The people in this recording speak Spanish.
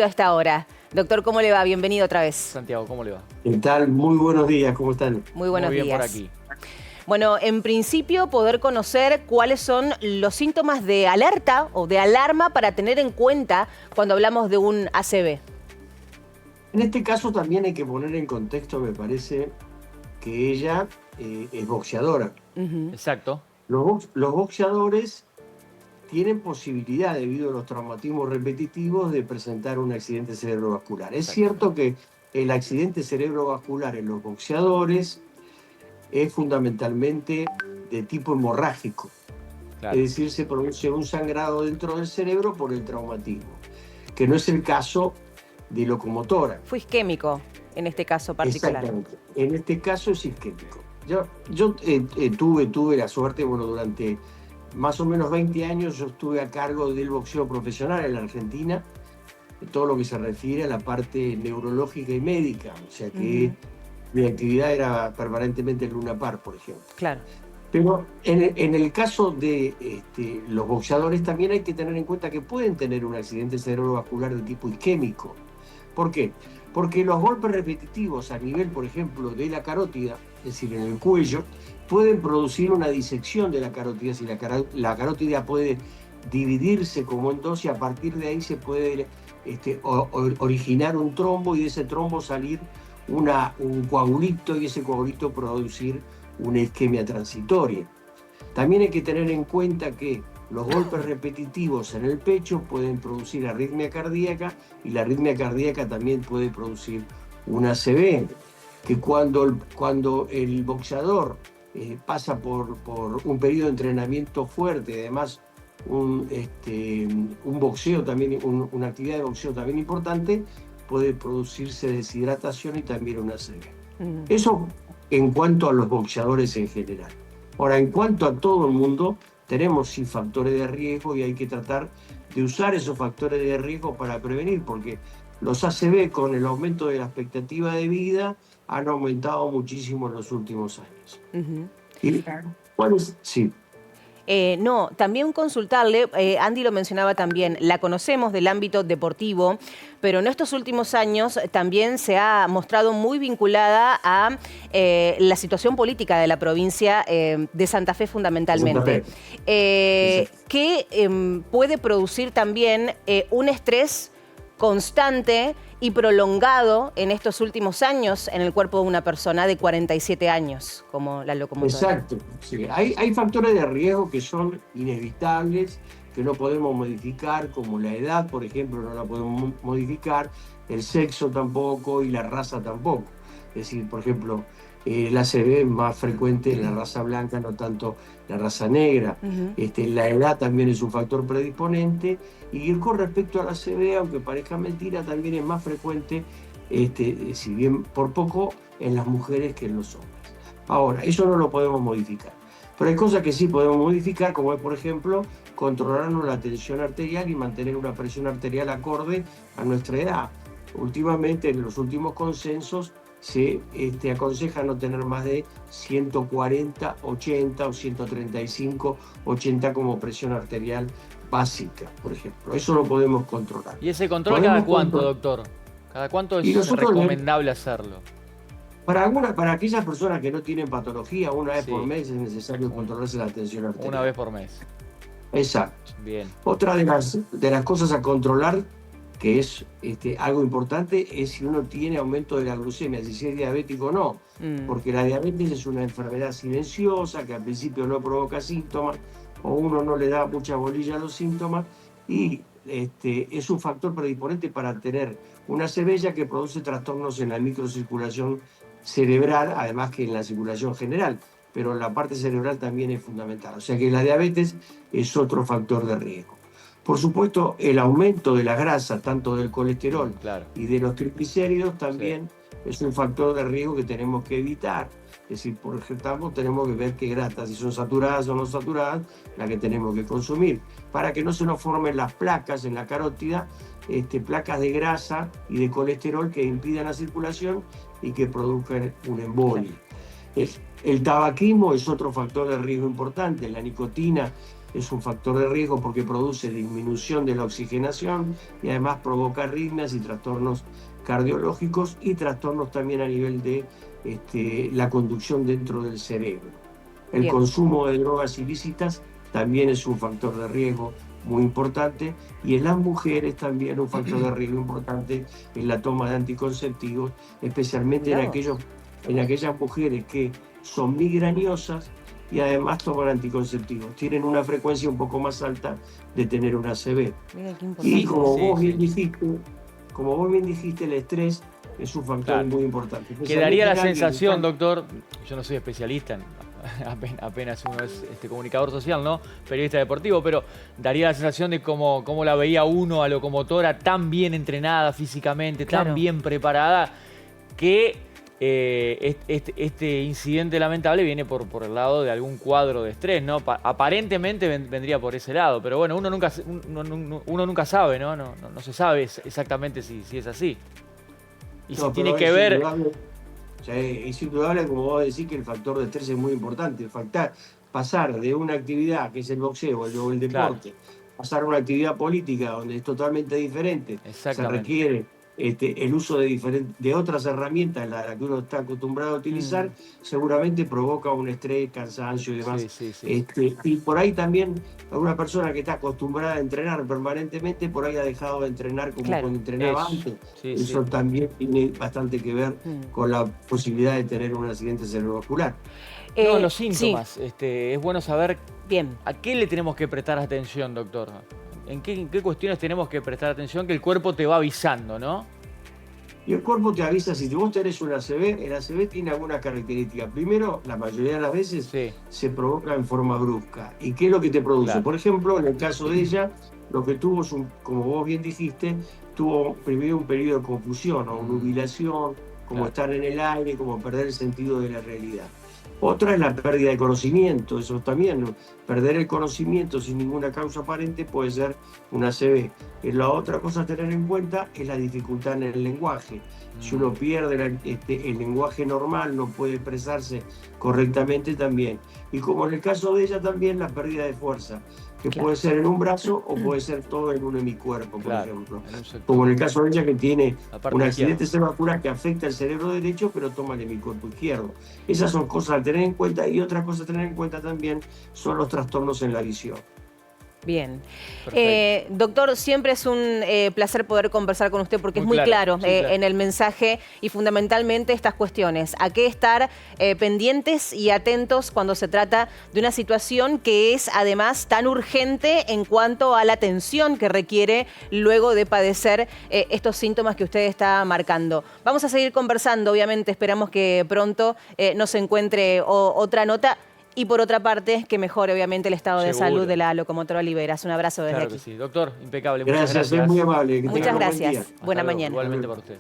a esta hora. Doctor, ¿cómo le va? Bienvenido otra vez. Santiago, ¿cómo le va? ¿Qué tal? Muy buenos días, ¿cómo están? Muy buenos Muy bien días. por aquí. Bueno, en principio poder conocer cuáles son los síntomas de alerta o de alarma para tener en cuenta cuando hablamos de un ACV. En este caso también hay que poner en contexto, me parece, que ella es boxeadora. Exacto. Los boxeadores tienen posibilidad, debido a los traumatismos repetitivos, de presentar un accidente cerebrovascular. Es cierto que el accidente cerebrovascular en los boxeadores es fundamentalmente de tipo hemorrágico. Claro. Es decir, se produce un sangrado dentro del cerebro por el traumatismo, que no es el caso de locomotora. Fue isquémico en este caso particular. Exactamente. En este caso es isquémico. Yo tuve la suerte, bueno, durante más o menos 20 años yo estuve a cargo del boxeo profesional en la Argentina, de todo lo que se refiere a la parte neurológica y médica. O sea que mi actividad era permanentemente el Luna Park, por ejemplo. Claro. Pero en el caso de los boxeadores también hay que tener en cuenta que pueden tener un accidente cerebrovascular de tipo isquémico. ¿Por qué? Porque los golpes repetitivos a nivel, por ejemplo, de la carótida, es decir, en el cuello, pueden producir una disección de la carótida. Si la carótida puede dividirse como en dos y a partir de ahí se puede originar un trombo y de ese trombo salir un coagulito y ese coagulito producir una isquemia transitoria. También hay que tener en cuenta que los golpes repetitivos en el pecho pueden producir arritmia cardíaca y la arritmia cardíaca también puede producir una ACV, que cuando el boxeador pasa por un periodo de entrenamiento fuerte, además un boxeo también, una actividad de boxeo también importante, puede producirse deshidratación y también una ACV. Eso en cuanto a los boxeadores en general. Ahora, en cuanto a todo el mundo, tenemos sí factores de riesgo y hay que tratar de usar esos factores de riesgo para prevenir, porque los ACV con el aumento de la expectativa de vida han aumentado muchísimo en los últimos años. ¿Y cuál es? Sí. No, también consultarle, Andy lo mencionaba también, la conocemos del ámbito deportivo, pero en estos últimos años también se ha mostrado muy vinculada a la situación política de la provincia de Santa Fe fundamentalmente, que puede producir también un estrés constante y prolongado en estos últimos años en el cuerpo de una persona de 47 años, como la locomotora. Exacto. Sí. Hay factores de riesgo que son inevitables, que no podemos modificar, como la edad, por ejemplo, no la podemos modificar, el sexo tampoco y la raza tampoco. Es decir, por ejemplo, la ACV es más frecuente en la raza blanca, no tanto la raza negra. La edad también es un factor predisponente. Y con respecto a la ACV, aunque parezca mentira, también es más frecuente, si bien por poco, en las mujeres que en los hombres. Ahora, eso no lo podemos modificar. Pero hay cosas que sí podemos modificar, como es, por ejemplo, controlarnos la tensión arterial y mantener una presión arterial acorde a nuestra edad. Últimamente, en los últimos consensos, se aconseja no tener más de 140, 80 o 135, 80 como presión arterial básica, por ejemplo. Eso lo podemos controlar. ¿Y ese control cada cuánto, doctor? ¿Cada cuánto es recomendable hacerlo? Para aquellas personas que no tienen patología, una vez por mes es necesario controlarse la tensión arterial. Una vez por mes. Exacto. Bien. Otra de las cosas a controlar, que es algo importante, es si uno tiene aumento de la glucemia, si es diabético o no. Porque la diabetes es una enfermedad silenciosa que al principio no provoca síntomas, o uno no le da mucha bolilla a los síntomas, y es un factor predisponente para tener una ACV que produce trastornos en la microcirculación cerebral, además que en la circulación general, pero la parte cerebral también es fundamental. O sea que la diabetes es otro factor de riesgo. Por supuesto, el aumento de las grasas, tanto del colesterol y de los triglicéridos, también es un factor de riesgo que tenemos que evitar. Es decir, por ejemplo, tenemos que ver qué grasas, si son saturadas o no saturadas, las que tenemos que consumir, para que no se nos formen las placas en la carótida, placas de grasa y de colesterol que impidan la circulación y que produzcan un embolia. El tabaquismo es otro factor de riesgo importante. La nicotina es un factor de riesgo porque produce disminución de la oxigenación y además provoca arritmias y trastornos cardiológicos y trastornos también a nivel de la conducción dentro del cerebro. El Bien. consumo de drogas ilícitas también es un factor de riesgo muy importante, y en las mujeres también un factor de riesgo importante en la toma de anticonceptivos, especialmente en aquellas mujeres que son migrañosas y además toman anticonceptivos. Tienen una frecuencia un poco más alta de tener una ACV. Y como vos bien dijiste, el estrés es un factor muy importante. Quedaría la sensación, doctor, yo no soy especialista apenas uno es comunicador social, ¿no? Periodista deportivo, pero daría la sensación de cómo la veía uno a locomotora tan bien entrenada físicamente, tan bien preparada, que este incidente lamentable viene por el lado de algún cuadro de estrés, ¿no? Aparentemente vendría por ese lado, pero bueno, uno nunca sabe, ¿no? No se sabe exactamente si es así. Y si tiene que ver... O sea, es indudable, como vos decís, que el factor de estrés es muy importante. Pasar de una actividad que es el boxeo o el deporte, pasar a una actividad política donde es totalmente diferente, se requiere el uso de otras herramientas en las que uno está acostumbrado a utilizar, seguramente provoca un estrés, cansancio y demás. Y por ahí también una persona que está acostumbrada a entrenar permanentemente, por ahí ha dejado de entrenar como cuando entrenaba antes. Eso también tiene bastante que ver con la posibilidad de tener un accidente cerebrovascular. Los síntomas. Es bueno saber a qué le tenemos que prestar atención, doctor. ¿En qué cuestiones tenemos que prestar atención que el cuerpo te va avisando, no? Y el cuerpo te avisa si vos tenés una ACV. El ACV tiene algunas características. Primero, la mayoría de las veces se provoca en forma brusca. ¿Y qué es lo que te produce? Por ejemplo, en el caso de ella, lo que tuvo es, como vos bien dijiste, tuvo primero un periodo de confusión o nubilación, como estar en el aire, como perder el sentido de la realidad. Otra es la pérdida de conocimiento, eso también, perder el conocimiento sin ninguna causa aparente puede ser una ACV. La otra cosa a tener en cuenta es la dificultad en el lenguaje. Si uno pierde el lenguaje normal, no puede expresarse correctamente también. Y como en el caso de ella también, la pérdida de fuerza, que puede ser en un brazo o puede ser todo en un hemicuerpo, por ejemplo. Como en el caso de ella, que tiene un accidente cerebrovascular que afecta el cerebro derecho, pero toma el hemicuerpo izquierdo. Esas son cosas a tener en cuenta, y otra cosa a tener en cuenta también son los trastornos en la visión. Bien. Doctor, siempre es un placer poder conversar con usted porque es muy claro en el mensaje, y fundamentalmente estas cuestiones. A qué estar pendientes y atentos cuando se trata de una situación que es además tan urgente en cuanto a la atención que requiere luego de padecer estos síntomas que usted está marcando. Vamos a seguir conversando, obviamente esperamos que pronto nos encuentre otra nota. Y por otra parte, que mejore obviamente el estado de salud de la locomotora Oliveras. Un abrazo desde aquí. Claro que sí. Doctor, impecable. Gracias, es muy amable. Muchas gracias. Buena mañana. Igualmente para usted.